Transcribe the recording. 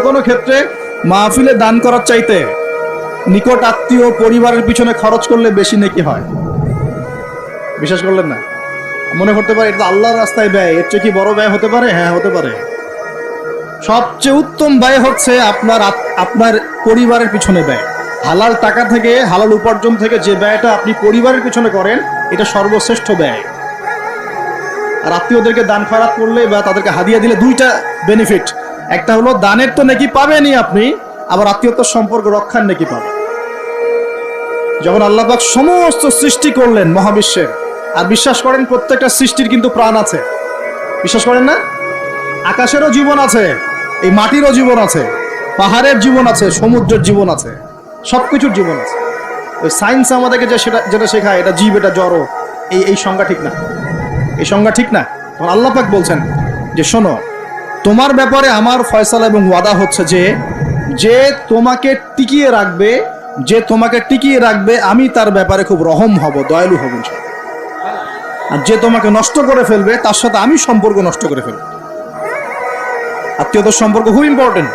কোনো ক্ষেত্রে মাহফিলে দান করার চাইতে নিকট আত্মীয় পরিবারের পিছনে খরচ করলে বেশি নেকি হয়। বিশ্বাস করলেন না? মনে করতে পারে এটা আল্লাহর রাস্তায় ব্যয়, এর চেয়ে কি বড় ব্যয় হতে পারে? হ্যাঁ, হতে পারে। সবচেয়ে উত্তম ব্যয় হচ্ছে আপনার পরিবারের পিছনে ব্যয়। হালাল টাকা থেকে, হালাল উপার্জন থেকে যে ব্যয়টা আপনি পরিবারের পিছনে করেন, এটা সর্বশ্রেষ্ঠ ব্যয়। আর আত্মীয়দেরকে দান খয়রাত করলে বা তাদেরকে হাদিয়া দিলে দুইটা বেনিফিট। একটা হলো দানের তো নেকি পাবেনই আপনি, আবার আত্মীয়তার সম্পর্ক রক্ষার নেকি পাবেন। যখন আল্লাহ পাক সমস্ত সৃষ্টি করলেন মহাবিশ্বের, আর বিশ্বাস করেন প্রত্যেকটা সৃষ্টির কিন্তু প্রাণ আছে, বিশ্বাস করেন না? আকাশেরও জীবন আছে, এই মাটিরও জীবন আছে, পাহাড়ের জীবন আছে, সমুদ্রের জীবন আছে, সবকিছুর জীবন আছে। ওই সায়েন্স আমাদেরকে যেটা শেখায় এটা জীব, এটা জড়, এই সংজ্ঞা ঠিক না, এই সংজ্ঞা ঠিক না। তখন আল্লাহ পাক বলছেন যে শোনো, তোমার ব্যাপারে আমার ফয়সালা এবং ওয়াদা হচ্ছে যে তোমাকে টিকিয়ে রাখবে, আমি তার ব্যাপারে খুব রহম হব, দয়ালু হব। আর যে তোমাকে নষ্ট করে ফেলবে তার সাথে আমি সম্পর্ক নষ্ট করে ফেলবো। আত্মীয়তার সম্পর্ক খুব ইম্পর্টেন্ট।